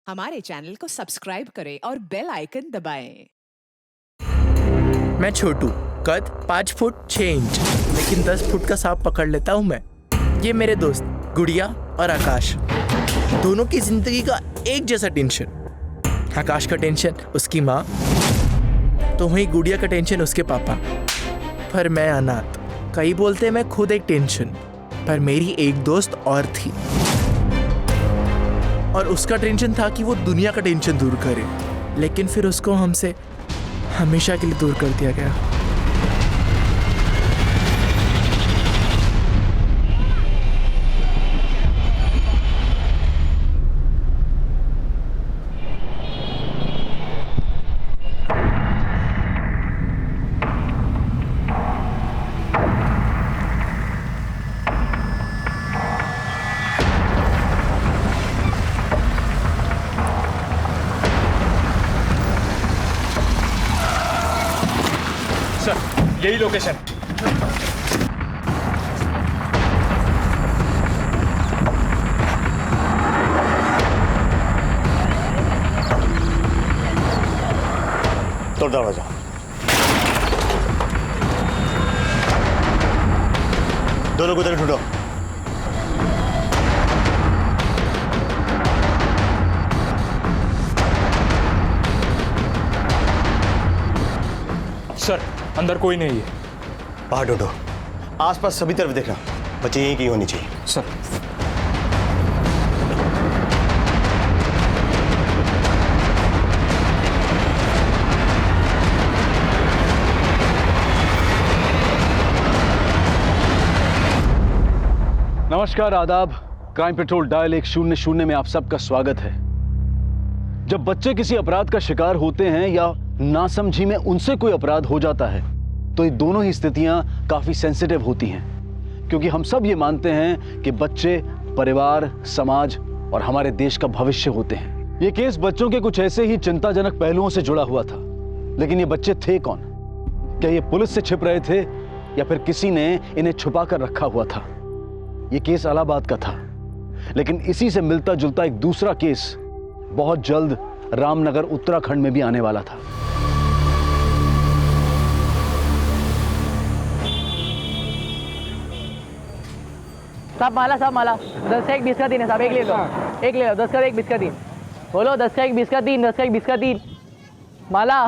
हमारे चैनल को सब्सक्राइब करें और बेल आइकन दबाएं। मैं छोटू, कद 5 फुट 6 इंच, लेकिन 10 फुट का सांप पकड़ लेता हूँ मैं। ये मेरे दोस्त गुड़िया और आकाश, दोनों की जिंदगी का एक जैसा टेंशन। आकाश का टेंशन उसकी माँ, तो वहीं गुड़िया का टेंशन उसके पापा। पर मैं अनाथ, कई बोलते मैं खुद एक टेंशन, पर मेरी एक दोस्त और थी, और उसका टेंशन था कि वो दुनिया का टेंशन दूर करे, लेकिन फिर उसको हमसे हमेशा के लिए दूर कर दिया गया। यही लोकेशन। तोड़ दरवाजा। दोनों को उधर ढूंढो। सर, अंदर कोई नहीं है। बाहर ढूंढो, आसपास सभी तरफ देखना, बच्चे यहीं कहीं होनी चाहिए। सर। नमस्कार, आदाब। क्राइम पेट्रोल डायल 100 में आप सबका स्वागत है। जब बच्चे किसी अपराध का शिकार होते हैं या नासमझी में उनसे कोई अपराध हो जाता है, तो ये दोनों ही स्थितियां काफी सेंसिटिव होती हैं, क्योंकि हम सब ये मानते हैं कि बच्चे परिवार, समाज और हमारे देश का भविष्य होते हैं। ये केस बच्चों के कुछ ऐसे ही चिंताजनक पहलुओं से जुड़ा हुआ था, लेकिन ये बच्चे थे कौन? क्या ये पुलिस से छिप रहे थे या फिर किसी ने इन्हें छुपा कर रखा हुआ था? ये केस इलाहाबाद का था, लेकिन इसी से मिलता जुलता एक दूसरा केस बहुत जल्द रामनगर उत्तराखंड में भी आने वाला था। साहब माला 10 का 1 20 का 3 है साहब। एक ले लो, एक ले लो। 10 का 1 20 का 3 बोलो। 10 का 1 20 का 3, 10 का 1 20 का 3 माला।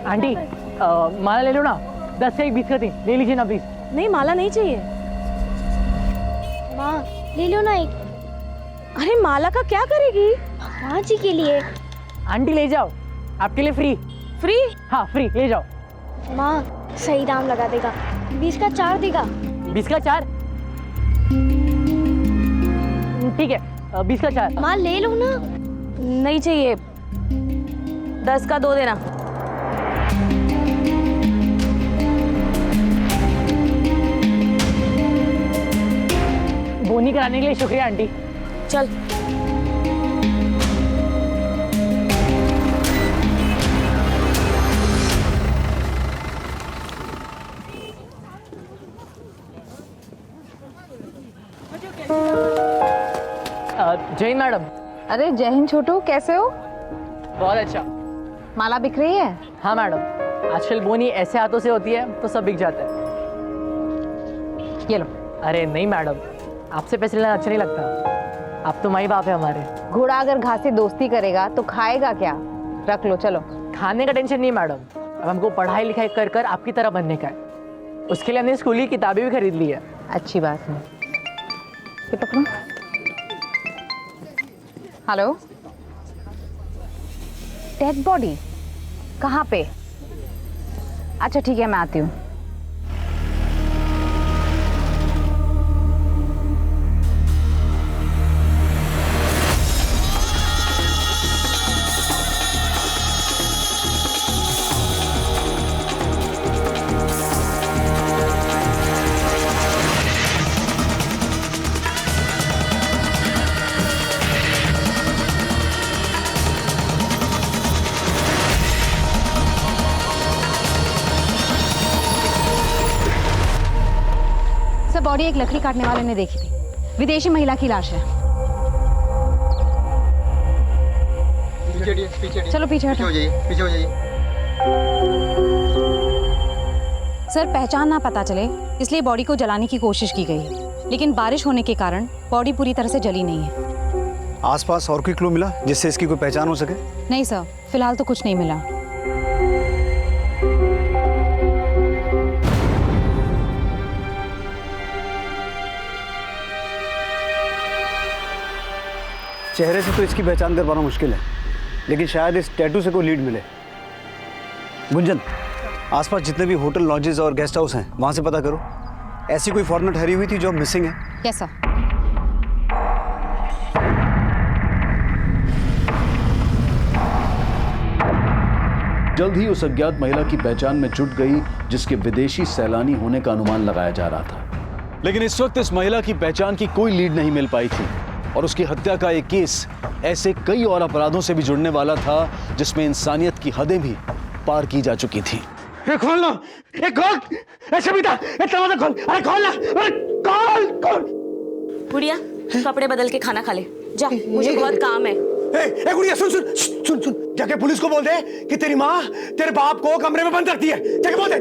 आंटी माला ले लो ना। 10 से 1 20 का 3 ले लीजिए ना प्लीज। नहीं, माला नहीं चाहिए। माँ ले लो ना एक। अरे माला का क्या करेगी? माँ जी के लिए। आंटी ले जाओ, आपके लिए फ्री। फ्री? हाँ फ्री, ले जाओ। माँ सही दाम लगा देगा, 20 का 4 देगा। 20 का 4 ठीक है, 20 का 4। माँ ले लो ना। नहीं चाहिए, 10 का 2 देना। बोनी कराने के लिए शुक्रिया आंटी। चल। जय हिंद मैडम। अरे जय हिंद छोटू, कैसे हो? बहुत अच्छा। माला बिक रही है? हाँ मैडम, आजकल बोनी ऐसे हाथों से होती है तो सब बिक जाता है। ये लो। अरे नहीं मैडम, आपसे पैसे लेना अच्छा नहीं लगता। आप तो माई बाप है हमारे। घोड़ा अगर घास से दोस्ती करेगा तो खाएगा क्या? रख लो, चलो। खाने का टेंशन नहीं मैडम, अब हमको पढ़ाई लिखाई कर कर आपकी तरह बनने का है। उसके लिए हमने स्कूल की किताबें भी खरीद ली है। अच्छी बात है। ये पकड़ो। हेलो, डेड बॉडी कहाँ पे? अच्छा ठीक है, मैं आती हूँ। बॉडी एक लकड़ी काटने वाले ने देखी थी। विदेशी महिला की लाश है। चलो पीछे हटो। पीछे हो जाइए। सर, पहचान ना पता चले इसलिए बॉडी को जलाने की कोशिश की गई है, लेकिन बारिश होने के कारण बॉडी पूरी तरह से जली नहीं है। आसपास और कोई क्लू मिला जिससे इसकी कोई पहचान हो सके? नहीं सर, फिलहाल तो कुछ नहीं मिला। चेहरे से तो इसकी पहचान कर पाना मुश्किल है, लेकिन शायद इस टैटू से कोई लीड मिले। गुंजन, आसपास जितने भी होटल, लॉजेस और गेस्ट हाउस हैं वहां से पता करो। ऐसी कोई फॉरेनर ठहरी हुई थी जो मिसिंग है? Yes sir. जल्द ही उस अज्ञात महिला की पहचान में जुट गई जिसके विदेशी सैलानी होने का अनुमान लगाया जा रहा था, लेकिन इस वक्त इस महिला की पहचान की कोई लीड नहीं मिल पाई थी और उसकी हत्या का एक केस ऐसे कई और अपराधों से भी जुड़ने वाला था जिसमें इंसानियत की हदें भी पार की जा चुकी थी। खोल लो, खोल, ऐसे भी था, दरवाजा खोल, अरे खोल ना, अरे खोल। गुड़िया, कपड़े बदल के खाना खा ले जा, मुझे बहुत काम है। ए गुड़िया, सुन, जाके पुलिस को बोल दे कि तेरी माँ तेरे बाप को कमरे में बंद रखती है। जाके बोल दे,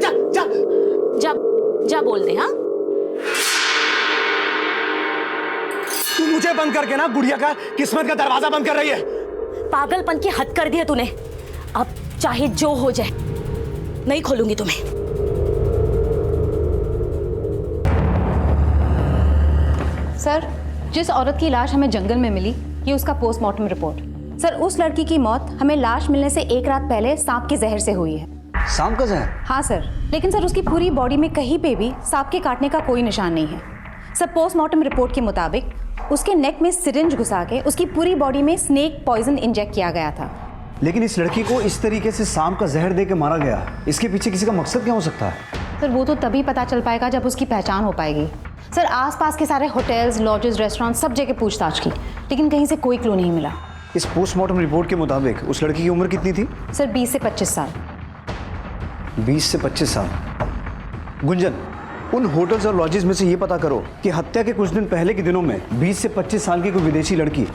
जा बोल दे। हाँ, तू मुझे बंद करके ना गुड़िया का किस्मत का दरवाजा बंद कर रही है। पागलपन की हद कर दी है तूने। अब चाहे जो हो जाए, नहीं खोलूंगी तुम्हें। सर, जिस औरत की लाश हमें जंगल में मिली, ये उसका पोस्टमार्टम रिपोर्ट। सर, उस लड़की की मौत हमें लाश मिलने से एक रात पहले सांप के जहर से हुई है। सांप का जहर? हाँ सर, लेकिन सर उसकी पूरी बॉडी में कहीं पे भी सांप के काटने का कोई निशान नहीं है। सर, पोस्टमार्टम रिपोर्ट के मुताबिक उसके नेक में सिरिंज घुसा के उसकी पूरी बॉडी में स्नेक पॉइजन इंजेक्ट किया गया था। लेकिन इस लड़की को इस तरीके से सांप का जहर दे के मारा गया, इसके पीछे किसी का मकसद क्या हो सकता है? सर, वो तो तभी पता चल पाएगा जब उसकी पहचान हो पाएगी। सर, आसपास के सारे होटल्स, लॉजेस, रेस्टोरेंट सब जगह पूछताछ की, लेकिन कहीं से कोई क्लू नहीं मिला। इस पोस्टमार्टम रिपोर्ट के मुताबिक उस लड़की की उम्र कितनी थी? सर, 20 से 25 साल। 20 से 25 साल। गुंजन, उन होटल्स और लॉजेस में से ये पता करो कि हत्या के कुछ दिन पहले के दिनों में 20 से 25 साल की कोई विदेशी लड़की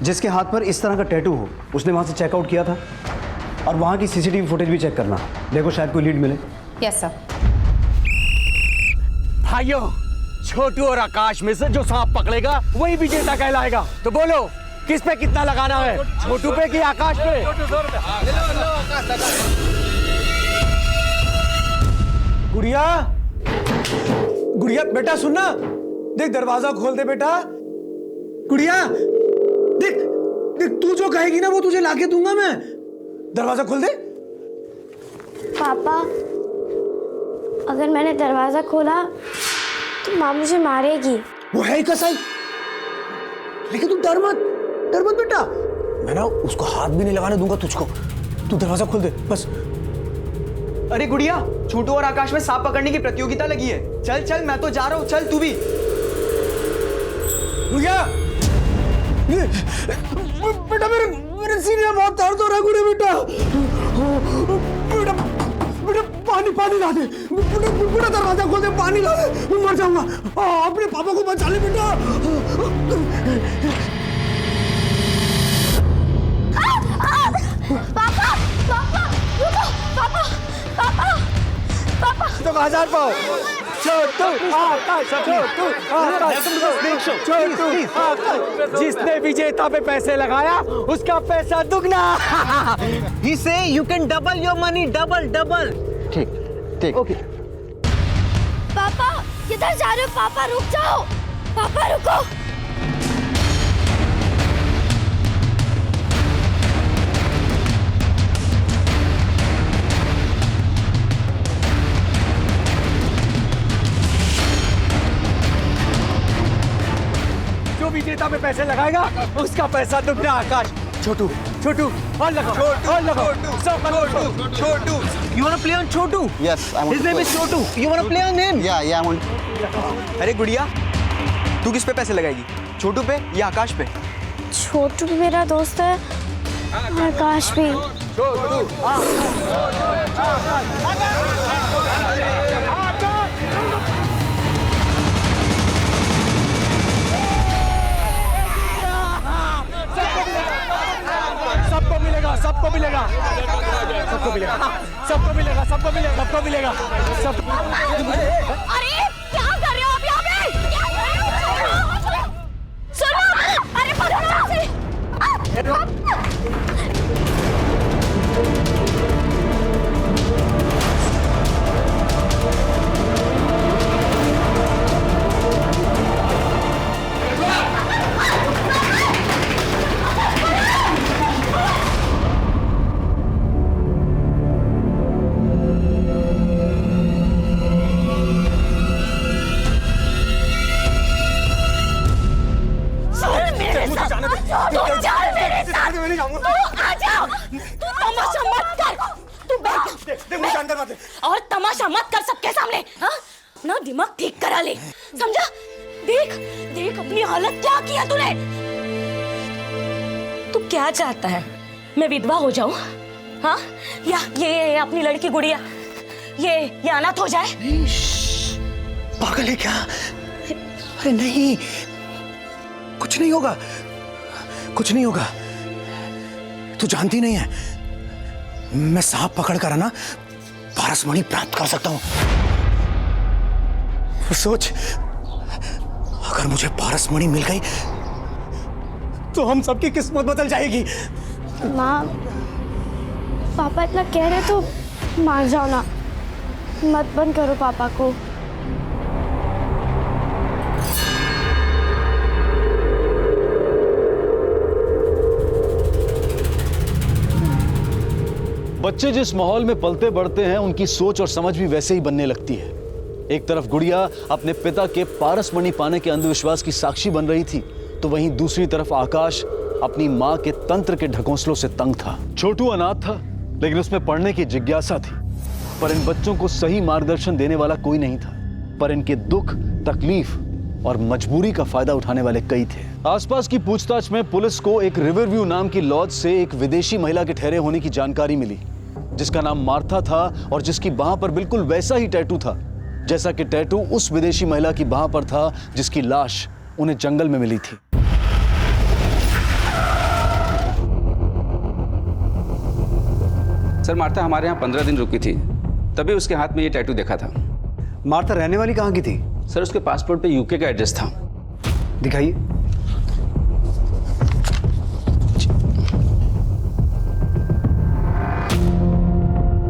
जिसके हाथ पर इस तरह का टैटू हो, उसने वहां से चेकआउट किया था। और वहां की सीसीटीवी फुटेज भी चेक करना, देखो शायद कोई लीड मिले। Yes sir. भाइयों, छोटू और आकाश में से जो सांप पकड़ेगा वही विजेता कहलाएगा। तो बोलो, किस पे कितना लगाना है, छोटू पे कि आकाश पे? गुड़िया, गुड़िया बेटा सुनना, देख दरवाजा खोल दे बेटा। गुड़िया, देख देख, तू जो कहेगी ना वो तुझे लाके दूंगा मैं। दरवाजा खोल दे। पापा, अगर मैंने दरवाजा खोला तो माँ मुझे मारेगी। वो है ही कसाई, लेकिन तू डर मत बेटा। मैं ना उसको हाथ भी नहीं लगाने दूंगा तुझको। तू दरवाजा खोल दे बस। अरे गुड़िया, छोटू और आकाश में सांप पकड़ने की प्रतियोगिता लगी है। चल चल, मैं तो जा रहा हूँ, चल तू भी। गुड़िया, बेटा मेरे सीने में बहुत दर्द हो रहा है। गुड़िया बेटा, पानी ला दे बेटा, दरवाजा खोल दे, पानी ला दे, मैं मर जाऊंगा। अपने पापा को बचा ले बेटा। पापा, पापा, रुको, पापा, पापा, पापा। तो 1000 पाओ। छोटू आकाश, जिसने विजेता पे पैसे लगाया उसका पैसा दुगना। He say you can double your money, double. ठीक ओके। पापा, किधर जा रहे हो? पापा रुक जाओ, पापा रुको। जो विजेता पे पैसे लगाएगा उसका पैसा दुगना। आकाश, छोटू और लगाओ, छोटू, you wanna play on Chhotu? Yes, I want His to name play. is Chhotu. You wanna play on him? Yeah, I want. अरे गुड़िया, तू किस पे पैसे लगाएगी, छोटू पे या आकाश पे? छोटू भी मेरा दोस्त है, आकाश भी। सबको मिलेगा सब। अरे क्या कर रहे हो आप यहाँ पे? क्या कर रहे हो? सुनो, अरे पकड़ो उसे। और तमाशा मत कर सबके सामने, हाँ? ना दिमाग ठीक करा ले, समझा? देख देख अपनी हालत क्या किया तूने। तू क्या चाहता है, मैं विधवा हो जाऊं, हाँ? या ये अपनी लड़की गुड़िया ये अनाथ हो जाए? पागल है क्या? अरे नहीं, कुछ नहीं होगा, कुछ नहीं होगा। तू जानती नहीं है, मैं सांप पकड़ कर ना पारसमणि प्राप्त कर सकता हूं। सोच, अगर मुझे पारसमणि मिल गई तो हम सबकी किस्मत बदल जाएगी। माँ, पापा इतना कह रहे तो मान जाओ ना, मत बंद करो पापा को। बच्चे जिस माहौल में पलते बढ़ते हैं उनकी सोच और समझ भी वैसे ही बनने लगती है। एक तरफ गुड़िया अपने पिता के पारसमणि पाने के अंधविश्वास की साक्षी बन रही थी, तो वहीं दूसरी तरफ आकाश अपनी मां के तंत्र के ढकोसलों से तंग था। छोटू अनाथ था, लेकिन उसमें पढ़ने की जिज्ञासा थी, पर इन बच्चों को सही मार्गदर्शन देने वाला कोई नहीं था। पर इनके दुख, तकलीफ और मजबूरी का फायदा उठाने वाले कई थे। आसपास की पूछताछ में पुलिस को एक रिवरव्यू नाम की लॉज से एक विदेशी महिला के ठहरे होने की जानकारी मिली, जिसका नाम मार्था था और जिसकी बाह पर बिल्कुल वैसा ही टैटू था जैसा कि टैटू उस विदेशी महिला की बाह पर था जिसकी लाश उन्हें जंगल में मिली थी। सर, मार्था हमारे यहाँ 15 दिन रुकी थी, तभी उसके हाथ में ये टैटू देखा था। मार्था रहने वाली कहाँ की थी? सर, उसके पासपोर्ट पे यूके का एड्रेस था। दिखाइए।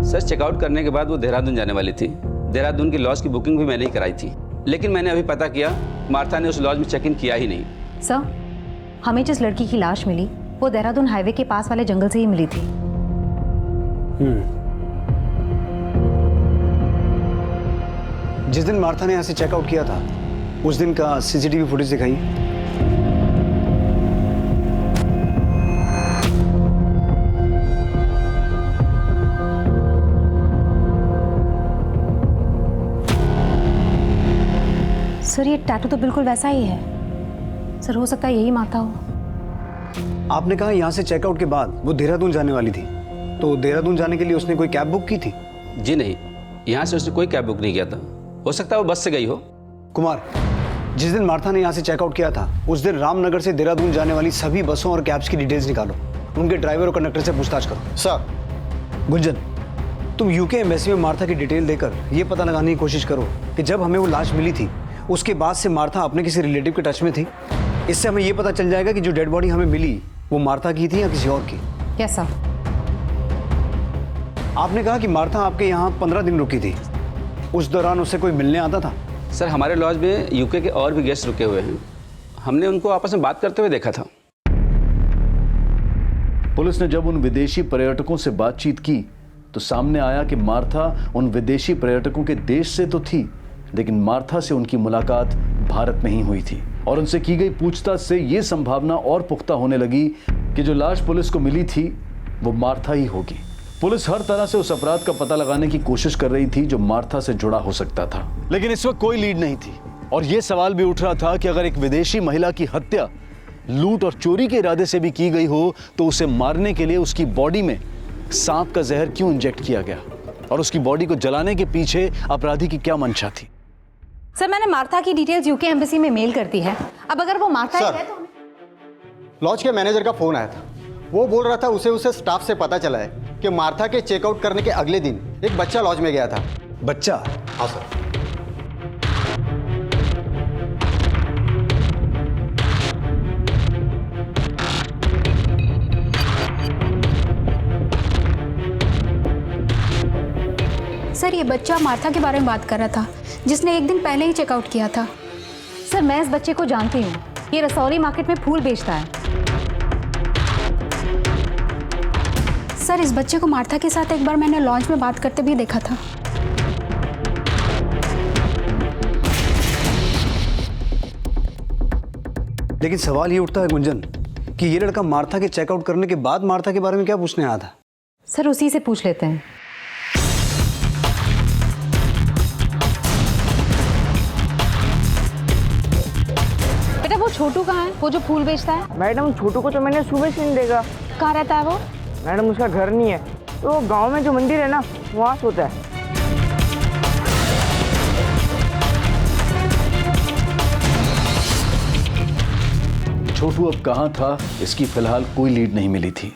सर, चेकआउट करने के बाद वो देहरादून जाने वाली थी। देहरादून की लॉज की बुकिंग भी मैंने ही कराई थी, लेकिन मैंने अभी पता किया मार्था ने उस लॉज में चेक इन किया ही नहीं। सर, हमें जिस लड़की की लाश मिली वो देहरादून हाईवे के पास वाले जंगल से ही मिली थी। जिस दिन मार्था ने यहाँ से चेकआउट किया था उस दिन का सीसीटीवी फुटेज दिखाइए। सर, ये टैटू तो बिल्कुल वैसा ही है। सर, हो सकता है यही मार्था हो। आपने कहा यहाँ से चेकआउट के बाद वो देहरादून जाने वाली थी, तो देहरादून जाने के लिए उसने कोई कैब बुक की थी? जी नहीं, यहाँ से उसने कोई कैब बुक नहीं किया था। हो सकता है वो बस से गई हो। कुमार, जिस दिन मार्था ने यहाँ से चेकआउट किया था उस दिन रामनगर से देहरादून जाने वाली सभी बसों और कैब्स की डिटेल्स निकालो, उनके ड्राइवर और कंडक्टर से पूछताछ करो। सर। गुंजन, तुम यूके एम्बेसी में मार्था की डिटेल देकर ये पता लगाने की कोशिश करो कि जब हमें वो लाश मिली थी उसके बाद से मार्था अपने किसी रिलेटिव के टच में थी। इससे हमें ये पता चल जाएगा कि जो डेड बॉडी हमें मिली वो मार्था की थी या किसी और की। Yes sir. आपने कहा कि मार्था आपके यहाँ 15 दिन रुकी थी, उस दौरान उससे कोई मिलने आता था? सर, हमारे लॉज में यूके के और भी गेस्ट रुके हुए हैं, हमने उनको आपस में बात करते हुए देखा था। पुलिस ने जब उन विदेशी पर्यटकों से बातचीत की तो सामने आया कि मार्था उन विदेशी पर्यटकों के देश से तो थी, लेकिन मार्था से उनकी मुलाकात भारत में ही हुई थी। और उनसे की गई पूछताछ से यह संभावना और पुख्ता होने लगी कि जो लाश पुलिस को मिली थी वो मार्था ही होगी। पुलिस हर तरह से उस अपराध का पता लगाने की कोशिश कर रही थी जो मार्था से जुड़ा हो सकता था, लेकिन इस वक्त कोई लीड नहीं थी। और यह सवाल भी उठ रहा था कि अगर एक विदेशी महिला की हत्या लूट और चोरी के इरादे से भी की गई हो तो उसे मारने के लिए उसकी बॉडी में सांप का जहर क्यों इंजेक्ट किया गया, और उसकी बॉडी को जलाने के पीछे अपराधी की क्या मंशा थी। सर, मैंने मार्था की डिटेल्स यूके एम्बेसी में मेल कर दी है। अब अगर वो मार्था ही है तो लॉज के मैनेजर का फोन आया था, वो बोल रहा था उसे स्टाफ से पता चला है कि मार्था के चेकआउट करने के अगले दिन एक बच्चा लॉज में गया था। बच्चा? हाँ सर। सर ये बच्चा मार्था के बारे में बात कर रहा था, जिसने एक दिन पहले ही चेकआउट किया था। सर मैं इस बच्चे को जानती हूँ, ये रसौली मार्केट में फूल बेचता है। सर इस बच्चे को मार्था के साथ एक बार मैंने लॉन्च में बात करते भी देखा था। लेकिन सवाल ये उठता है गुंजन कि ये लड़का मार्था के चेकआउट करने के बाद मार्था के बारे में क्या पूछने आया था? सर उसी से पूछ लेते हैं। बेटा वो छोटू कहाँ है, वो जो फूल बेचता है? मैडम छोटू को तो मैंने सुबह से नहीं देखा। कहाँ रहता है वो? मैडम उसका घर नहीं है, तो गांव में जो मंदिर है ना वहाँ सोता है। छोटू अब कहाँ था इसकी फिलहाल कोई लीड नहीं मिली थी,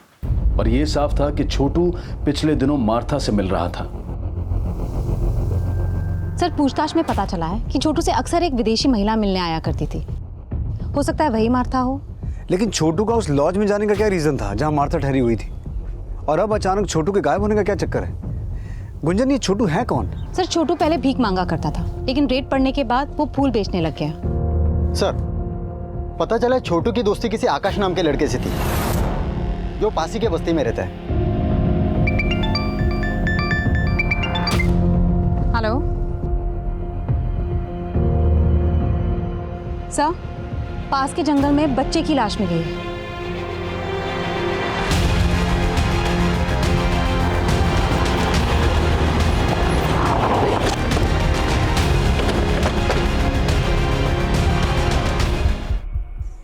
और यह साफ था कि छोटू पिछले दिनों मार्था से मिल रहा था। सर पूछताछ में पता चला है कि छोटू से अक्सर एक विदेशी महिला मिलने आया करती थी। हो सकता है वही मार्था हो। लेकिन छोटू का उस लॉज में जाने का क्या रीजन था जहां मार्था ठहरी हुई थी, और अब अचानक छोटू के गायब होने का क्या चक्कर है? गुंजन ये छोटू है कौन? सर छोटू पहले भीख मांगा करता था, लेकिन रेड पड़ने के बाद वो फूल बेचने लग गया। सर पता चला छोटू की दोस्ती किसी आकाश नाम के लड़के से थी जो पासी के बस्ती में रहता है। हेलो सर, पास के जंगल में बच्चे की लाश मिली है।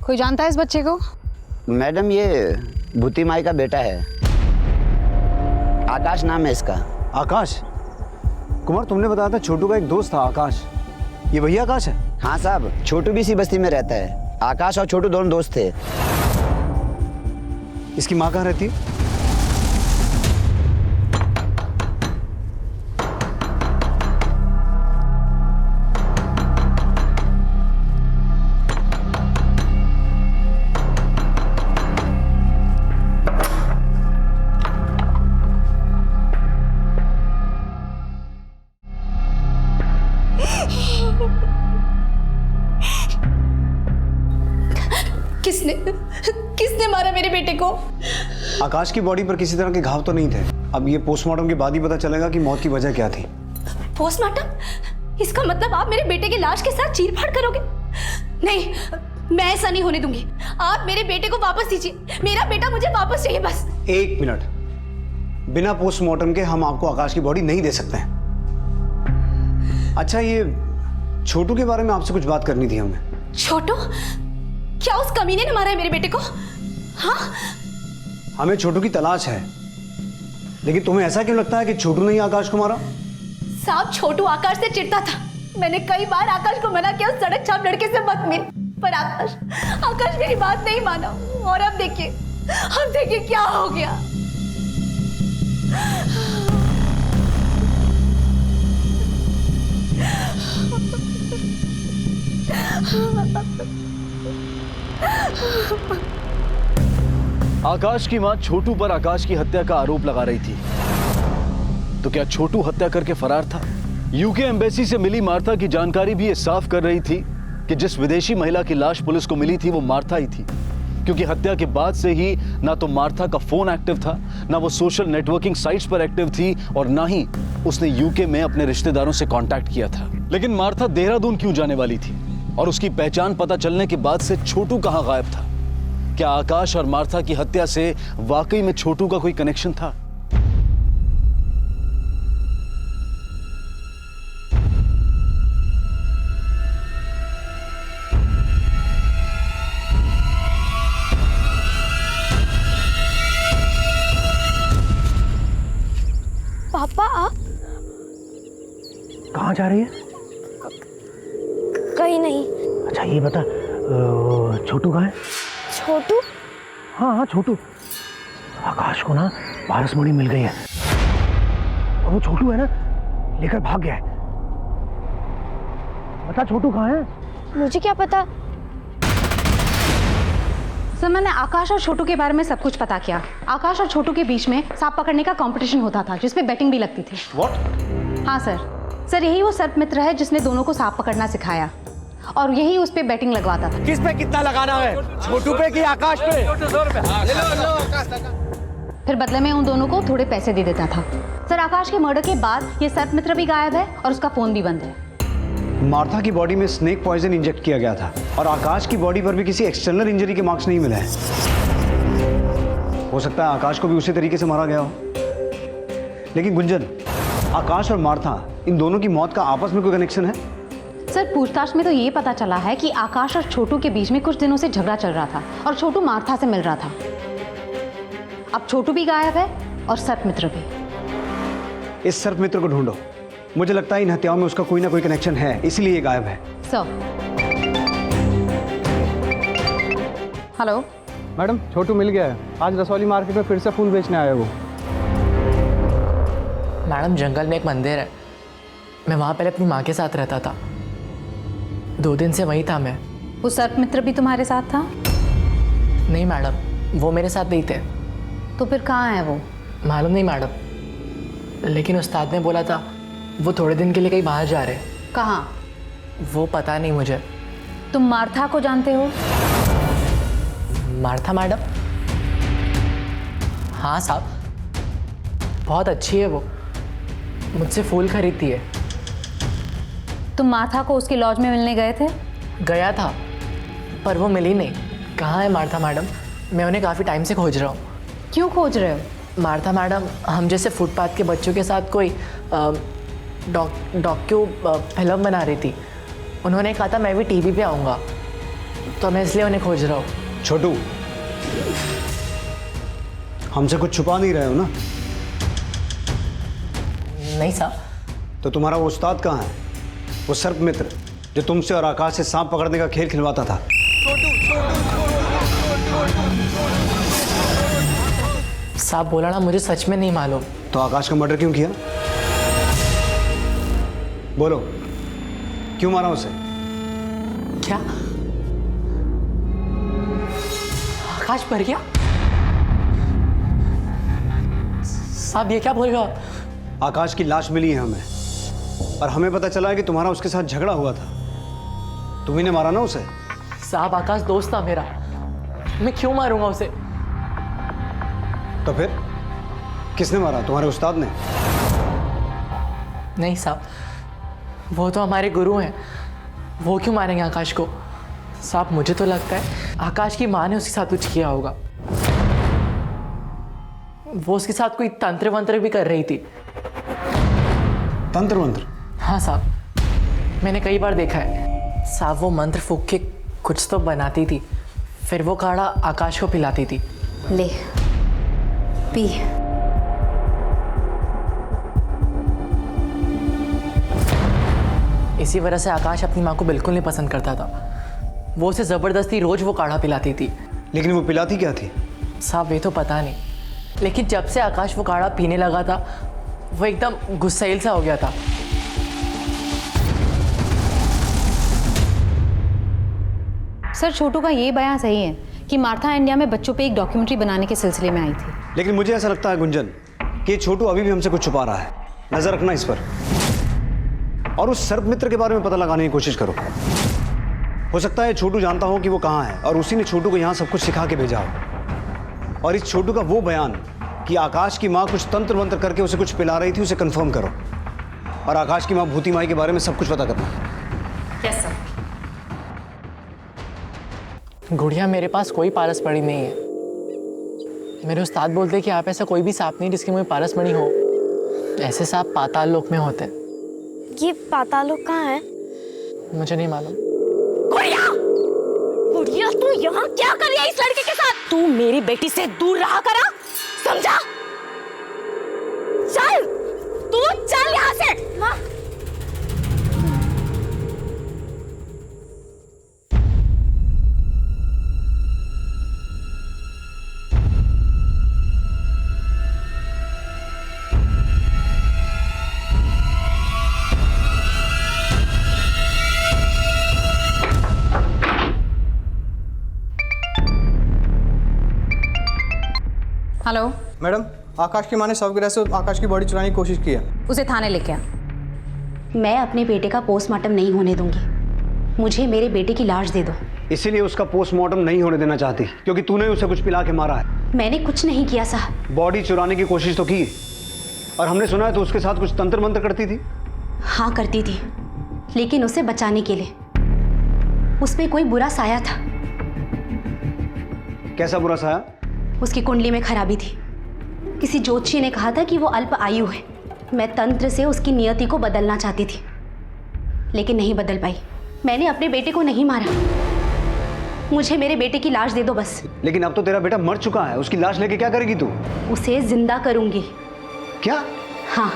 कोई जानता है इस बच्चे को? मैडम ये भूती माई का बेटा है, आकाश नाम है इसका। आकाश? कुमार तुमने बताया था छोटू का एक दोस्त था आकाश, ये वही आकाश है? हाँ साहब, छोटू भी इसी बस्ती में रहता है। आकाश और छोटू दोनों दोस्त थे। इसकी माँ कहाँ रहती है? किसने मारा मेरे बेटे को? आकाश की बॉडी पर किसी तरह के घाव तो नहीं थे। अब ये पोस्टमार्टम के बाद ही पता चलेगा कि मौत की वजह क्या थी। पोस्टमार्टम? इसका मतलब आप मेरे बेटे की लाश के साथ चीरफाड़ करोगे? नहीं, मैं ऐसा नहीं होने दूंगी। आप मेरे बेटे को वापस दीजिए। मेरा बेटा मुझे वापस चाहिए बस। एक मिनट, बिना पोस्टमार्टम के हम आपको आकाश की बॉडी नहीं दे सकते हैं। अच्छा ये छोटू के बारे में आपसे कुछ बात करनी थी हमें। छोटू? क्या उस कमीने ने मारा है मेरे बेटे को? हाँ? हमें छोटू की तलाश है, लेकिन तुम्हें ऐसा क्यों लगता है कि छोटू ने ही आकाश को मारा? साहब छोटू आकाश से चिढ़ता था। मैंने कई बार आकाश को मना किया उस सड़क छाप लड़के से मत मिल, पर आकाश मेरी बात नहीं माना। और अब देखिए क्या हो गया। आकाश की मां छोटू पर आकाश की हत्या का आरोप लगा रही थी, तो क्या छोटू हत्या करके फरार था? यूके एम्बेसी से मिली मार्था की जानकारी भी ये साफ कर रही थी कि जिस विदेशी महिला की लाश पुलिस को मिली थी वो मार्था ही थी, क्योंकि हत्या के बाद से ही ना तो मार्था का फोन एक्टिव था, ना वो सोशल नेटवर्किंग साइट्स पर एक्टिव थी, और ना ही उसने यूके में अपने रिश्तेदारों से कांटेक्ट किया था। लेकिन मार्था देहरादून क्यों जाने वाली थी, और उसकी पहचान पता चलने के बाद से छोटू कहां गायब था? क्या आकाश और मार्था की हत्या से वाकई में छोटू का कोई कनेक्शन था? पापा आप कहाँ जा रही है? कहीं नहीं। अच्छा ये बता छोटू कहाँ है? छोटू? हाँ हाँ छोटू। आकाश को ना पारसमणि मिल गई है और वो छोटू है ना लेकर भाग गया है। बता छोटू कहाँ है? मुझे क्या पता। सर मैंने आकाश और छोटू के बारे में सब कुछ पता किया। आकाश और छोटू के बीच में सांप पकड़ने का कंपटीशन होता था जिसपे बेटिंग भी लगती थी। व्हाट? हाँ सर यही वो सर्प मित्र है जिसने दोनों को सांप पकड़ना सिखाया और यही उस पे बेटिंग लगवाता था। किस पे कितना लगाना है, छोटू पे कि आकाश पे? फिर बदले में उन दोनों को थोड़े पैसे दे देता था। सर आकाश के मर्डर के बाद ये सर्प मित्र भी गायब है और उसका फोन भी बंद है। मार्था की बॉडी में स्नेक पॉइजन इंजेक्ट किया गया था और आकाश की बॉडी पर भी किसी एक्सटर्नल इंजरी के मार्क्स नहीं मिले हैं। हो सकता है आकाश को भी उसी तरीके से मारा गया हो। लेकिन गुंजन, आकाश और मार्था इन दोनों की मौत का आपस में कोई कनेक्शन है? सर पूछताछ में तो ये पता चला है कि आकाश और छोटू के बीच में कुछ दिनों से झगड़ा चल रहा था और छोटू मार्था से मिल रहा था। अब छोटू भी गायब है और सर्प मित्र भी। इस सर्प मित्र को ढूंढो। मुझे लगता है इन हत्याओं में उसका कोई ना कोई कनेक्शन है, इसीलिए ये गायब है। सर हेलो मैडम, छोटू मिल गया है। आज रसौली मार्केट में फिर से फूल बेचने आया है वो। मैडम जंगल में एक मंदिर है, मैं वहाँ पहले अपनी माँ के साथ रहता था। 2 दिन से वहीं था मैं। वो सर्प मित्र भी तुम्हारे साथ था? नहीं मैडम, वो मेरे साथ नहीं थे। तो फिर कहाँ है वो? मालूम नहीं मैडम, लेकिन उस्ताद ने बोला था वो थोड़े दिन के लिए कहीं बाहर जा रहे। कहाँ? वो पता नहीं मुझे। तुम मार्था को जानते हो? Martha madam? हाँ साहब, बहुत अच्छी है वो, मुझसे फूल खरीदती है। तुम मार्था को उसकी लॉज में मिलने गए थे? गया था पर वो मिली नहीं। कहाँ है मार्था मैडम? मैं उन्हें काफ़ी टाइम से खोज रहा हूँ। क्यों खोज रहे हो? मार्था मैडम हम जैसे फुटपाथ के बच्चों के साथ कोई डॉक्यू फिल्म बना रही थी। उन्होंने कहा था मैं भी टीवी पे आऊँगा, तो मैं इसलिए उन्हें खोज रहा हूँ। छोटू, हमसे कुछ छुपा नहीं रहे हो ना? नहीं साहब। तो तुम्हारा वो उस्ताद कहाँ है, वो सर्प मित्र जो तुमसे और आकाश से सांप पकड़ने का खेल खिलवाता था? साहब बोला ना, मुझे सच में नहीं मालूम। तो आकाश का मर्डर क्यों किया? बोलो, क्यों मारा उसे? क्या आकाश मर गया? साहब ये क्या बोल रहे हो? आकाश की लाश मिली है हमें और हमें पता चला है कि तुम्हारा उसके साथ झगड़ा हुआ था। तुम्ही ने मारा ना उसे? साहब आकाश दोस्त था मेरा, मैं क्यों मारूंगा उसे? तो फिर किसने मारा? तुम्हारे उस्ताद ने? नहीं साहब, वो तो हमारे गुरु हैं, वो क्यों मारेंगे आकाश को? साहब मुझे तो लगता है आकाश की माँ ने उसके साथ कुछ किया होगा। वो उसके साथ कोई तंत्र वंत्र भी कर रही थी। तंत्र मंत्र? हाँ साहब, मैंने कई बार देखा है। साहब वो मंत्र फूक के कुछ तो बनाती थी, फिर वो काढ़ा आकाश को पिलाती थी। ले पी। इसी वजह से आकाश अपनी माँ को बिल्कुल नहीं पसंद करता था। वो उसे ज़बरदस्ती रोज वो काढ़ा पिलाती थी। लेकिन वो पिलाती क्या थी? साहब ये तो पता नहीं, लेकिन जब से आकाश वो काढ़ा पीने लगा था वो एकदम गुस्सैल सा हो गया था। सर छोटू का ये बयान सही है कि मार्था इंडिया में बच्चों पे एक डॉक्यूमेंट्री बनाने के सिलसिले में आई थी। लेकिन मुझे ऐसा लगता है गुंजन कि ये छोटू अभी भी हमसे कुछ छुपा रहा है। नजर रखना इस पर और उस सर्प मित्र के बारे में पता लगाने की कोशिश करो। हो सकता है छोटू जानता हो कि वो कहाँ है और उसी ने छोटू को यहाँ सब कुछ सिखा के भेजा हो। और इस छोटू का वो बयान कि आकाश की माँ कुछ तंत्र मंत्र करके उसे कुछ पिला रही थी, उसे कंफर्म करो। और आकाश की माँ भूती माई के बारे में सब कुछ पता करना। Yes sir. गुड़िया मेरे पास कोई पारस मणि नहीं है। मेरे उस्ताद बोलते हैं कि आप ऐसा कोई भी सांप नहीं जिसके मुँह में पारस मणि हो। ऐसे सांप पाताल लोक में होते हैं। ये पाताल लोक कहाँ है? मुझे नहीं मालूम। गुड़िया तू यहाँ क्या कर रही है इस लड़के के साथ? तू मेरी बेटी से दूर रहा करा, समझा? चल तू चल यहाँ से। हाँ? हेलो मैडम, आकाश की माँ ने शवगृह से आकाश की बॉडी चुराने की कोशिश की है। उसे थाने लेके आ। मैं अपने बेटे का पोस्टमार्टम नहीं होने दूंगी। मुझे मेरे बेटे की लाश दे दो। इसीलिए उसका पोस्टमार्टम नहीं होने देना चाहती, क्योंकि तूने उसे कुछ पिला के मारा है। मैंने कुछ नहीं किया साहब। बॉडी चुराने की कोशिश तो की, और हमने सुना है तो उसके साथ कुछ तंत्र मंत्र करती थी। हाँ करती थी, लेकिन उसे बचाने के लिए। उसमें कोई बुरा साया था। कैसा बुरा साया? उसकी कुंडली में खराबी थी। किसी ज्योतिषी ने कहा था कि वो अल्प आयु है। मैं तंत्र से उसकी नियति को बदलना चाहती थी, लेकिन नहीं बदल पाई। मैंने अपने बेटे को नहीं मारा। मुझे मेरे बेटे की लाश दे दो बस। लेकिन अब तो तेरा बेटा मर चुका है, उसकी लाश लेके क्या करेगी तू? उसे जिंदा करूंगी। क्या? हाँ,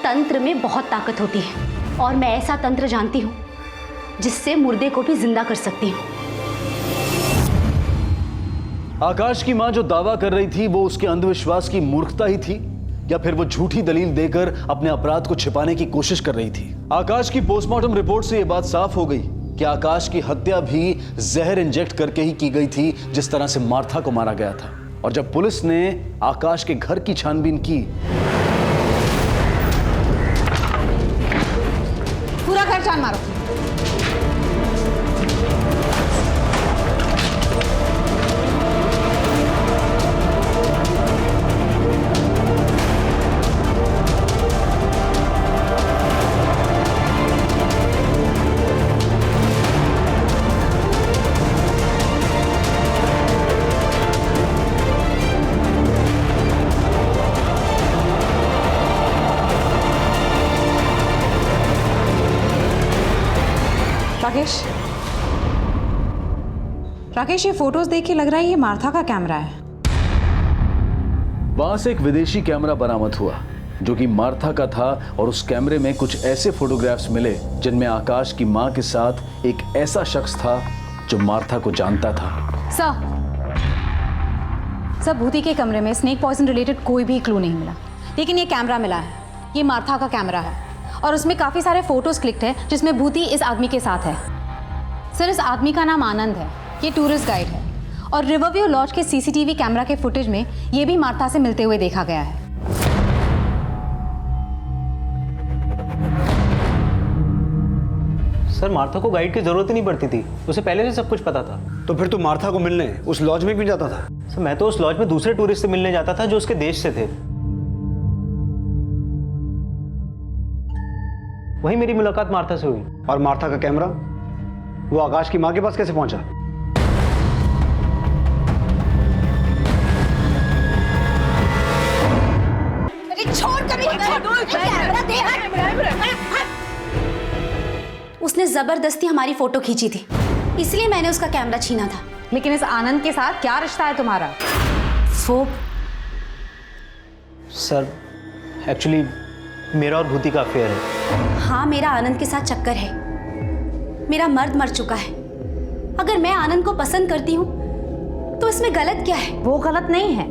तंत्र में बहुत ताकत होती है, और मैं ऐसा तंत्र जानती हूँ जिससे मुर्दे को भी जिंदा कर सकती हूँ। आकाश की मां जो दावा कर रही थी वो उसके अंधविश्वास की मूर्खता ही थी, या फिर वो झूठी दलील देकर अपने अपराध को छिपाने की कोशिश कर रही थी? आकाश की पोस्टमार्टम रिपोर्ट से यह बात साफ हो गई कि आकाश की हत्या भी जहर इंजेक्ट करके ही की गई थी, जिस तरह से मार्था को मारा गया था। और जब पुलिस ने आकाश के घर की छानबीन की, पूरा घर छान मारो। राकेश, ये फोटोज देख के लग रहा है ये मार्था का कैमरा है। वहां से एक विदेशी कैमरा बरामद हुआ जो कि मार्था का था, और उस कैमरे में कुछ ऐसे फोटोग्राफ्स मिले जिनमें आकाश की मां के साथ एक ऐसा शख्स था जो मार्था को जानता था। सर, भूति के कमरे में स्नेक पॉइजन रिलेटेड कोई भी क्लू नहीं मिला, लेकिन ये कैमरा मिला है। ये मार्था का कैमरा है और उसमें काफी सारे फोटोज क्लिक्ड है जिसमें भूति इस आदमी के साथ है। सर, इस आदमी का नाम आनंद है। ये टूरिस्ट गाइड है, और रिवरव्यू लॉज के सीसीटीवी कैमरा के फुटेज में ये भी मार्था से मिलते हुए देखा गया है। सर, मार्था को गाइड की जरूरत ही नहीं पड़ती थी, उसे पहले से सब कुछ पता था। तो फिर तू मार्था को मिलने उस लॉज में क्यों जाता था? सर, मैं तो उस लॉज में दूसरे टूरिस्ट से मिलने जाता था जो उसके देश से थे। वहीं मेरी मुलाकात मार्था से हुई। और मार्था का कैमरा वो आकाश की मां के पास कैसे पहुंचा? उसने जबरदस्ती हमारी फोटो खींची थी, इसलिए मैंने उसका कैमरा छीना था। लेकिन इस आनंद के साथ क्या रिश्ता है तुम्हारा? वो सर, एक्चुअली मेरा और भूति का अफेयर है। हाँ, मेरा आनंद के साथ चक्कर है। मेरा मर्द मर चुका है। अगर मैं आनंद को पसंद करती हूँ तो इसमें गलत क्या है? वो गलत नहीं है,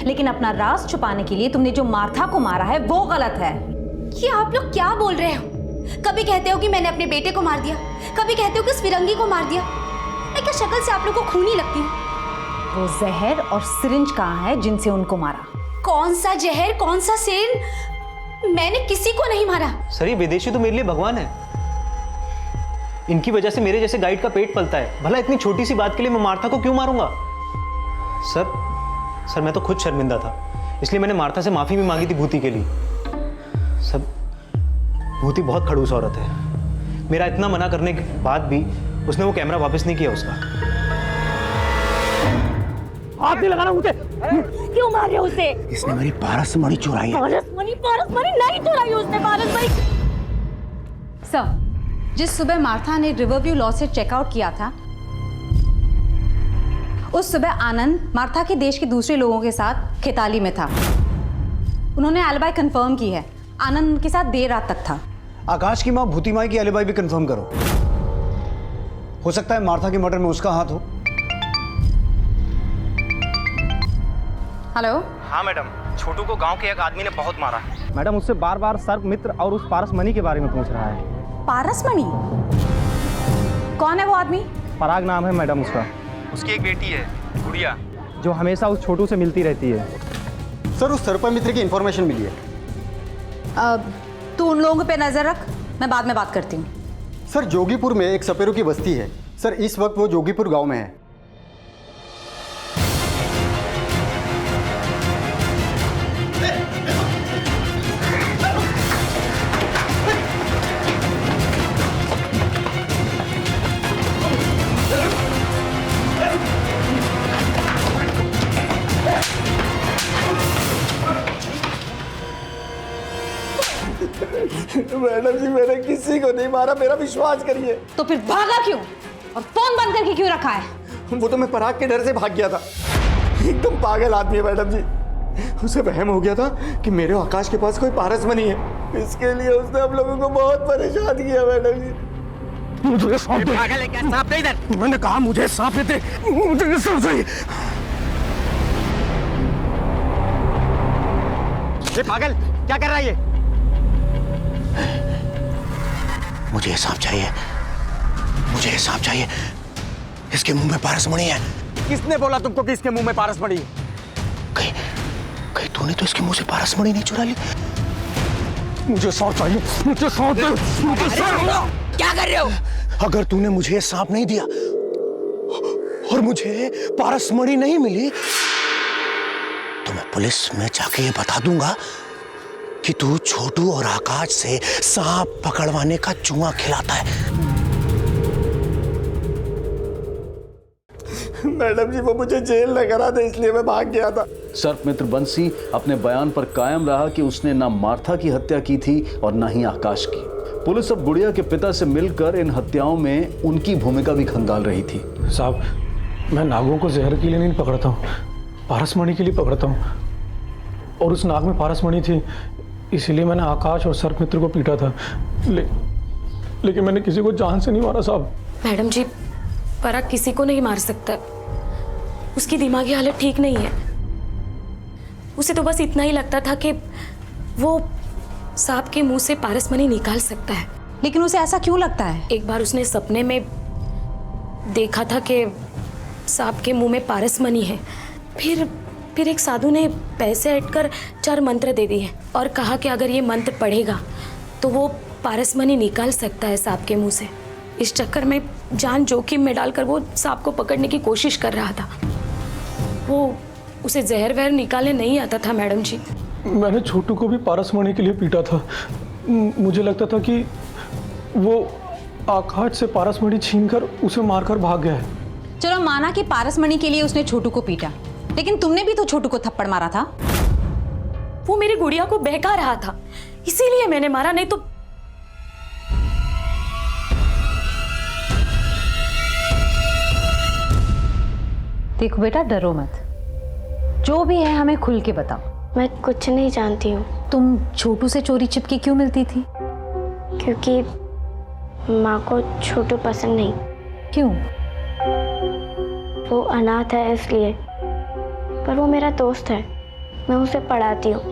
लेकिन अपना राज छुपाने के लिए तुमने जो मार्था को मारा है वो गलत है। ये आप लोग क्या बोल रहे हो? कभी कहते हो कि मैंने अपने बेटे को मार दिया, कभी कहते हो कि उस फिरंगी को मार दिया। मैं क्या शक्ल से आप लोग को खूनी लगती हूँ? वो जहर और सिरिंज कहाँ है जिनसे उनको मारा? कौन सा जहर, कौन सा सिरिंज? मैंने किसी को नहीं मारा। सर, ये विदेशी तो मेरे लिए भगवान है। इनकी वजह से मेरे जैसे गाइड का पेट पलता है। भला इतनी छोटी सी बात के लिए मैं मार्था को क्यों मारूंगा? सर, मैं तो खुद शर्मिंदा था, इसलिए मैंने मार्था से माफी भी मांगी थी भूति के लिए। सर, भूति बहुत खड़ूस औरत है। मेरा इतना मना करने के बाद भी उसने वो कैमरा वापस नहीं किया उसका। हाथ नहीं लगाना मुझे। क्यों मार रहे हो उसे? इसने मेरी पारसमणि चुराई है। पारसमणि नहीं चुराई उसने। पारसमणि। सर, जिस सुबह मार्था ने रिवरव्यू लॉज से चेकआउट किया था, उस सुबह आनंद मार्था के देश के दूसरे लोगों के साथ खिताली में था। उन्होंने एलिबाई कंफर्म की है। आनंद उनके साथ देर रात तक था। आकाश की मां भूति माई की एलिबाई भी कंफर्म करो। हो सकता है मार्था के मर्डर में उसका हाथ हो। हेलो। हाँ मैडम, छोटू को गांव के एक आदमी ने बहुत मारा। मैडम, उससे बार बार सर्प मित्र और उस पारसमणि के बारे में पूछ रहा है। पारसमणि? कौन है वो आदमी? पराग नाम है मैडम उसका। उसकी एक बेटी है, गुड़िया, जो हमेशा उस छोटू से मिलती रहती है। सर उस सरपंच मित्र की इंफॉर्मेशन मिली है। तू उन लोगों पे नजर रख, मैं बाद में बात करती हूँ। सर जोगीपुर में एक सपेरों की बस्ती है। सर इस वक्त वो जोगीपुर गांव में है। मैडम जी मैंने किसी को नहीं मारा, मेरा विश्वास करिए। तो फिर भागा क्यों और फोन बंद करके क्यों रखा है? वो तो मैं पराग के डर से भाग गया था। एकदम पागल आदमी है मैडम जी। उसे वहम हो गया था कि मेरे आकाश के पास कोई पारस मनी है। इसके लिए उसने हम लोगों को बहुत परेशान किया मैडम जी। मुझे सांप पागल है क्या? सांप नहीं इधर। मैंने कहा मुझे सांप देते। मुझे सांप चाहिए। ये पागल क्या कर रहा है ये? मुझे सांप चाहिए, मुझे सांप चाहिए। इसके मुंह में पारसमणि है। किसने बोला तुमको कि इसके मुंह में पारसमणि है? कहीं तूने तो इसके मुंह से पारसमणि नहीं चुरा ली? मुझे सांप चाहिए, मुझे सांप दे, मुझे सांप। क्या कर रहे हो? अगर तूने मुझे सांप नहीं दिया और मुझे पारसमणि नहीं मिली तो मैं पुलिस में जाके ये बता दूंगा कि तू छोटू और आकाश से सांप पकड़वाने का जुआ खिलाता है। मैडम जी वो मुझे जेल न करा दे, इसलिए मैं भाग गया था। सर्पमित्र बंसी अपने बयान पर कायम रहा कि उसने ना मार्था की हत्या की थी और ना ही आकाश की। पुलिस अब गुड़िया के पिता से मिलकर इन हत्याओं में उनकी भूमिका भी खंगाल रही थी। साहब, मैं नागों को जहर के लिए नहीं पकड़ता हूँ, पारसमणि के लिए पकड़ता हूँ। और उस नाग में पारसमणि थी, इसीलिए मैंने आकाश और सर्पमित्र को पीटा था। लेकिन मैंने किसी को जान से नहीं मारा साहब। मैडम जी, पराग किसी को नहीं मार सकता। उसकी दिमागी हालत ठीक नहीं है। उसे तो बस इतना ही लगता था कि वो सांप के मुंह से पारसमणि निकाल सकता है। लेकिन उसे ऐसा क्यों लगता है? एक बार उसने सपने में देखा था कि सांप के मुंह में पारसमणि है। फिर एक साधु ने पैसे ऐंठकर 4 मंत्र दे दिए और कहा कि अगर ये मंत्र पढ़ेगा तो वो पारसमणि निकाल सकता है सांप के मुंह से। इस चक्कर में जान जोखिम में डालकर वो सांप को पकड़ने की कोशिश कर रहा था। वो उसे जहर वहर निकालने नहीं आता था मैडम जी। मैंने छोटू को भी पारसमणि के लिए पीटा था। मुझे लगता था कि वो आकाश से पारसमणि छीनकर उसे मारकर भाग गया है। चलो माना कि पारसमणि के लिए उसने छोटू को पीटा, लेकिन तुमने भी तो छोटू को थप्पड़ मारा था। वो मेरी गुड़िया को बहका रहा था, इसीलिए मैंने मारा, नहीं तो। देखो बेटा, डरो मत। जो भी है हमें खुल के बताओ। मैं कुछ नहीं जानती हूँ। तुम छोटू से चोरी छिपके क्यों मिलती थी? क्योंकि माँ को छोटू पसंद नहीं। क्यों? वो अनाथ है इसलिए। पर वो मेरा दोस्त है, मैं उसे पढ़ाती हूँ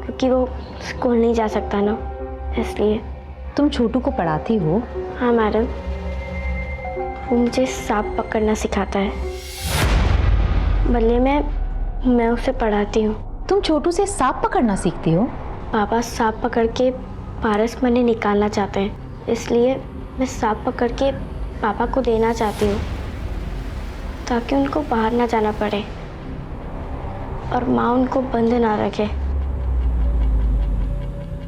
क्योंकि वो स्कूल नहीं जा सकता ना, इसलिए। तुम छोटू को पढ़ाती हो? हाँ मैडम, वो मुझे सांप पकड़ना सिखाता है। बदले में मैं उसे पढ़ाती हूँ। तुम छोटू से सांप पकड़ना सीखती हो? पापा सांप पकड़ के पारसमणि निकालना चाहते हैं, इसलिए मैं सांप पकड़ के पापा को देना चाहती हूँ ताकि उनको बाहर ना जाना पड़े और माँ उनको बंद ना रखे।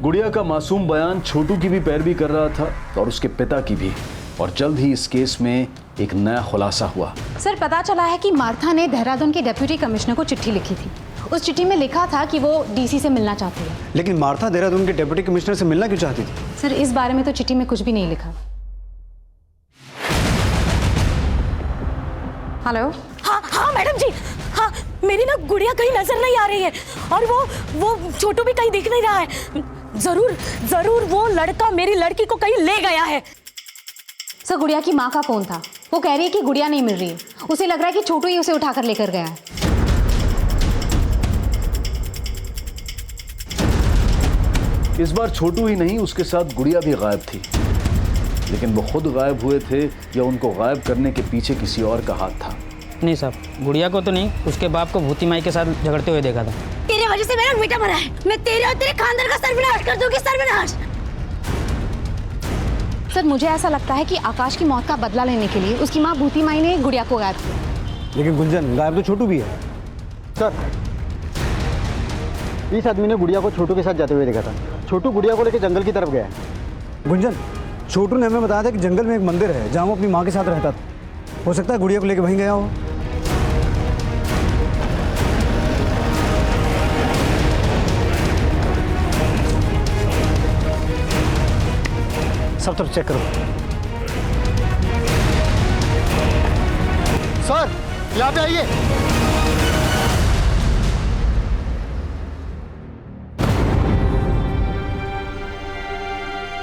गुड़िया का मासूम बयान छोटू की भी पैरवी कर रहा था और उसके पिता की भी, और जल्द ही इस केस में एक नया खुलासा हुआ। सर, पता चला है कि मार्था ने देहरादून के डिप्टी कमिश्नर को चिट्ठी लिखी थी। उस चिट्ठी में लिखा था कि वो डीसी से मिलना चाहती है। लेकिन मार्था देहरादून के डिप्टी कमिश्नर से मिलना क्यों चाहती थी? सर, इस बारे में तो चिट्ठी में कुछ भी नहीं लिखा। हेलो। हाँ मैडम जी, हाँ मेरी ना गुड़िया कहीं नजर नहीं आ रही है और वो छोटू भी कहीं दिख नहीं रहा है। जरूर वो लड़का मेरी लड़की को कहीं ले गया है। सर, गुड़िया की माँ का फोन था। वो कह रही है कि गुड़िया नहीं मिल रही है। उसे लग रहा है कि छोटू ही उसे उठाकर लेकर गया है। इस बार छोटू ही नहीं, उसके साथ गुड़िया भी गायब थी। लेकिन वो खुद गायब हुए थे या उनको गायब करने के पीछे किसी और का हाथ था, नहीं साहब, गुड़िया को तो नहीं, उसके बाप को भूती माई के साथ झगड़ते हुए देखा था। तेरे वजह से मेरा बेटा मरा है। मैं तेरे और तेरे खानदान का सर्वनाश कर दूंगी, सर्वनाश। सर मुझे ऐसा लगता है कि आकाश की मौत का बदला लेने के लिए उसकी माँ भूती माई ने गुड़िया को गायब किया। लेकिन गुंजन, गायब तो छोटू भी है। सर, इस आदमी ने गुड़िया को छोटू के साथ जाते हुए देखा था। छोटू गुड़िया को लेकर जंगल की तरफ गया है। गुंजन, छोटू ने हमें बताया था कि जंगल में एक मंदिर है जहाँ वो अपनी माँ के साथ रहता था। हो सकता है गुड़िया को लेकर वहीं गया हो। सब तरफ चेक करो। सर, यहाँ पे आइए।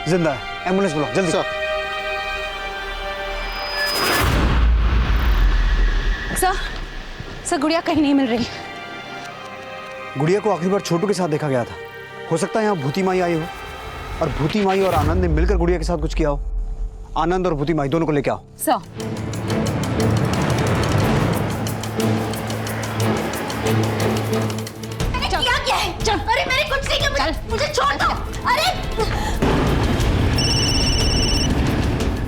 जिंदा है, एम्बुलेंस बुलाओ जल्दी। सर सर गुड़िया कहीं नहीं मिल रही। गुड़िया को आखिरी बार छोटू के साथ देखा गया था। हो सकता है यहाँ भूती माई आई हो और भूती माई और आनंद ने मिलकर गुड़िया के साथ कुछ किया हो। आनंद और भूती माई दोनों को लेके आओ। सर क्या है? चल। अरे मेरे कुछ नहीं किया, मुझे छोड़ दो। अरे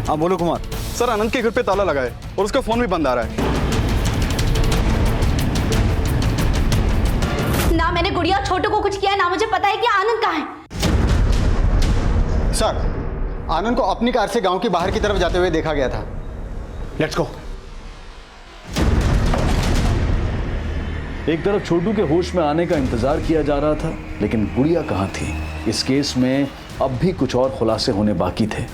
हाँ बोलो कुमार। सर, आनंद के घर पे ताला लगा है और उसका फोन भी बंद आ रहा है। ना मैंने गुड़िया और छोटू को कुछ किया, ना मुझे पता है कि आनंद कहाँ है। सर, आनंद को अपनी कार से गांव की बाहर की तरफ जाते हुए देखा गया था। Let's go. एक तरफ छोटू के होश में आने का इंतजार किया जा रहा था, लेकिन गुड़िया कहाँ थी? इस केस में अब भी कुछ और खुलासे होने बाकी थे।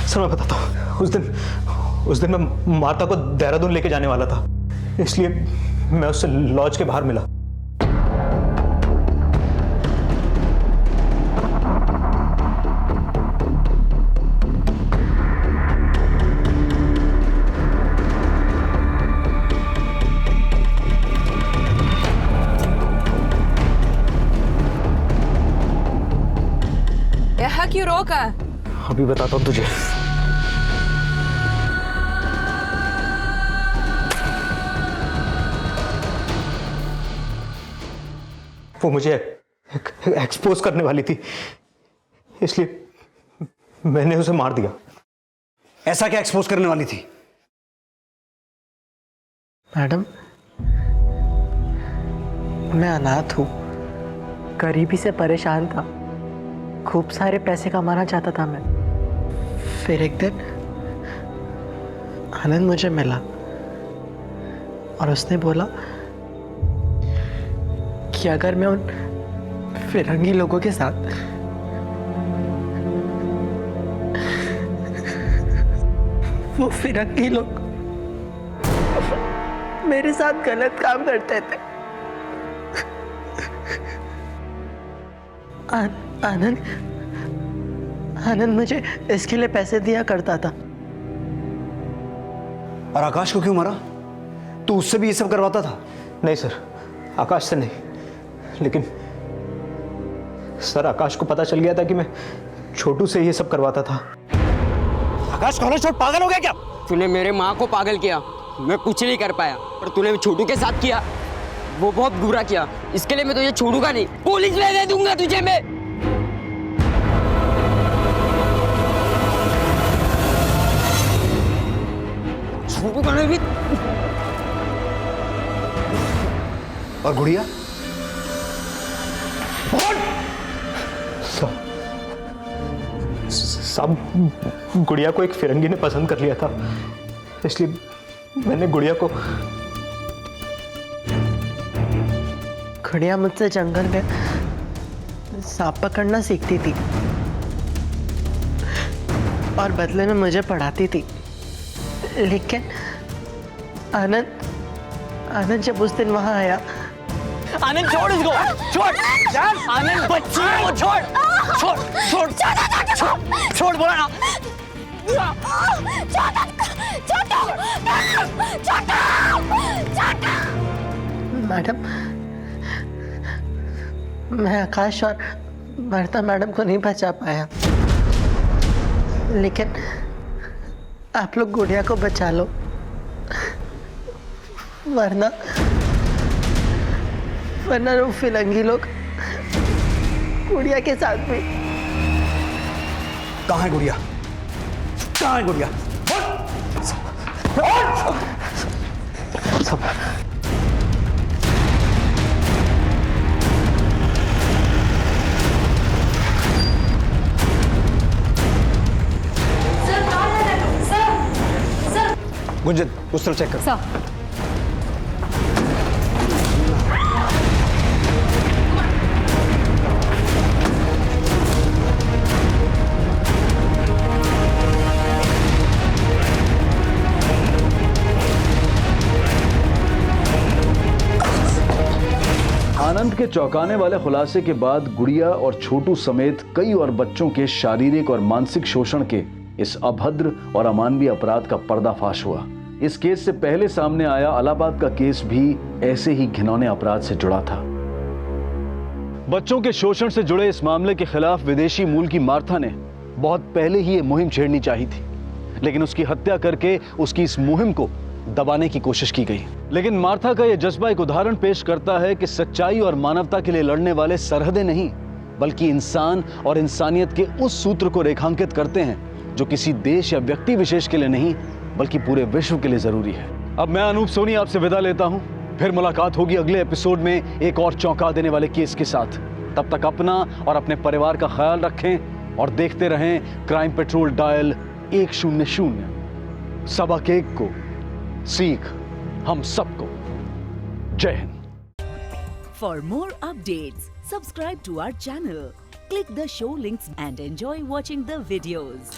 सर मैं बताता हूँ। उस दिन मैं माता को देहरादून लेके जाने वाला था, इसलिए मैं उससे लॉज के बाहर मिला। यहाँ क्यों रोका? अभी बताता हूँ तुझे। वो मुझे एक्सपोज करने वाली थी, इसलिए मैंने उसे मार दिया। ऐसा क्या एक्सपोज करने वाली थी? मैडम, मैं अनाथ हूँ, गरीबी से परेशान था, खूब सारे पैसे कमाना चाहता था मैं। फिर एक दिन आनंद मुझे मिला और उसने बोला कि अगर मैं उन फिरंगी लोगों के साथ वो फिरंगी लोग मेरे साथ गलत काम करते थे। आनंद मुझे इसके लिए पैसे दिया करता था। और आकाश को क्यों मारा? तू उससे भी ये सब करवाता था? नहीं सर, आकाश से नहीं, लेकिन सर आकाश को पता चल गया था कि मैं छोटू से ये सब करवाता था। आकाश कॉलेज छोड़ पागल हो गया क्या? तूने मेरे माँ को पागल किया, मैं कुछ नहीं कर पाया, और तूने छोटू के साथ किया, वो बहुत बुरा किया। इसके लिए मैं तुझे छोड़ूंगा नहीं, पुलिस में दे दूंगा तुझे मैं। छोटूगा नहीं भी। और गुड़िया? साहब, गुड़िया को एक फिरंगी ने पसंद कर लिया था, इसलिए मैंने गुड़िया को। गुड़िया मुझसे जंगल में सांप पकड़ना सीखती थी। और बदले में मुझे पढ़ाती थी। लेकिन आनंद जब उस दिन वहां आया। आनंद छोड़ इसको, छोड़ आनंद, बच्ची को छोड़ छोड़ छोड़ छोड़ बोला ना। मैडम, मैं आकाश और वर्षा मैडम को नहीं बचा पाया, लेकिन आप लोग गुड़िया को बचा लो, वरना वो फिरंगी लोग गुड़िया के साथ भी। कहाँ है गुड़िया? कहाँ है गुड़िया? सब गुंजन, उस तरफ चेक कर। आनंद के चौंकाने वाले खुलासे के बाद गुड़िया और छोटू समेत कई और बच्चों के शारीरिक और मानसिक शोषण के इस अभद्र और अमानवीय अपराध का पर्दाफाश हुआ। इस केस से पहले सामने आया इलाहाबाद का केस भी ऐसे ही घिनौने अपराध से जुड़ा था। बच्चों के शोषण से जुड़े इस मामले के खिलाफ विदेशी मूल की मार्था ने बहुत पहले ही ये मुहिम छेड़नी चाहिए थी, लेकिन उसकी हत्या करके उसकी इस मुहिम को दबाने की कोशिश की गई। लेकिन मार्था का यह जज्बा एक उदाहरण पेश करता है कि सच्चाई और मानवता के लिए लड़ने वाले सरहदें नहीं, बल्कि इंसान और इंसानियत के उस सूत्र को रेखांकित करते हैं जो किसी देश या व्यक्ति विशेष के लिए नहीं, बल्कि पूरे विश्व के लिए जरूरी है। अब मैं अनूप सोनी आपसे विदा लेता हूं। फिर मुलाकात होगी अगले एपिसोड में एक और चौंका देने वाले केस के साथ। तब तक अपना और अपने परिवार का ख्याल रखें और देखते रहें क्राइम पेट्रोल डायल 100। सबक एक को सीख हम सबको। जय Hind. For more updates, subscribe to our channel, click the show links and enjoy watching the videos.